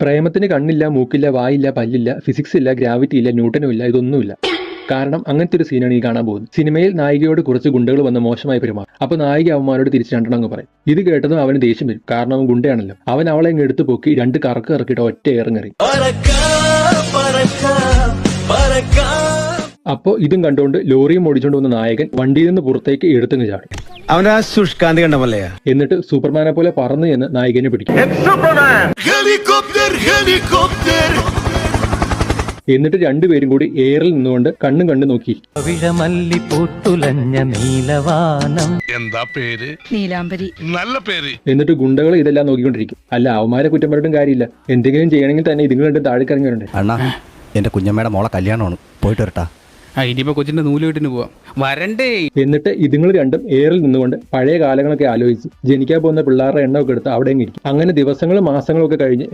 പ്രേമത്തിന് കണ്ണില്ല, മൂക്കില്ല, വായില്ല, പല്ലില്ല, physics ഇല്ല, gravity ഇല്ല, ന്യൂട്ടനും ഇല്ല, ഇതൊന്നുമില്ല. കാരണം അങ്ങനത്തെ ഒരു സീനാണ് ഈ കാണാൻ പോകുന്നത്. സിനിമയിൽ നായികയോട് കുറച്ച് ഗുണ്ടകൾ വന്ന് മോശമായി പെരുമാറും. അപ്പൊ നായിക അവന്മാരോട് തിരിച്ച് രണ്ടെണ്ണം അങ്ങ് പറയും. ഇത് കേട്ടതും അവന് ദേഷ്യം വരും. കാരണം അവൻ ഗുണ്ടയാണല്ലോ. അവൻ അവളെ ഇങ്ങ് എടുത്തു പൊക്കി രണ്ട് കറക്ക് ഇറക്കിയിട്ട് ഒറ്റ ഇറങ്ങറി. അപ്പോ ഇതും കണ്ടുകൊണ്ട് ലോറിയും ഓടിച്ചുകൊണ്ട് വന്ന നായകൻ വണ്ടിയിൽ നിന്ന് പുറത്തേക്ക് എടുത്തങ്ങ് ചാടും. അവനാ ശുഷ്കാന്തി കണ്ടമല്ലേ. എന്നിട്ട് സൂപ്പർമാനെ പോലെ പറന്നു എന്ന് നായകനെ പിടിക്കും. എന്നിട്ട് രണ്ടുപേരും കൂടി എയറിൽ നിന്നുകൊണ്ട് കണ്ണും കണ്ടു നോക്കിയിരിക്കും. എന്താ പേര്? നീലാംബരി. നല്ല പേര്. എന്നിട്ട് ഗുണ്ടകൾ ഇതെല്ലാം നോക്കിക്കൊണ്ടിരിക്കും. അല്ല, അവന്മാരെ കുറ്റം പറഞ്ഞിട്ടും കാര്യമില്ല. എന്തെങ്കിലും ചെയ്യണമെങ്കിൽ തന്നെ ഇതുങ്ങൾ രണ്ടും താഴെ ഇറങ്ങി വരണ്ടേ. അണ്ണാ, എന്റെ കുഞ്ഞമ്മയുടെ മോളെ കല്യാണമാണ്, പോയിട്ട് വരട്ടാ. ഇനിയിപ്പോ കൊച്ചിന്റെ നൂല് കെട്ടിന് പോവാം, വരണ്ടേ. എന്നിട്ട് ഇതുങ്ങൾ രണ്ടും എയറിൽ നിന്നുകൊണ്ട് പഴയ കാലങ്ങളൊക്കെ ആലോചിച്ച് ജനിക്കാൻ പോകുന്ന പിള്ളേരുടെ എണ്ണമൊക്കെ എടുത്ത് അവിടെ ഇരിക്കും. അങ്ങനെ ദിവസങ്ങളും മാസങ്ങളും ഒക്കെ കഴിഞ്ഞ്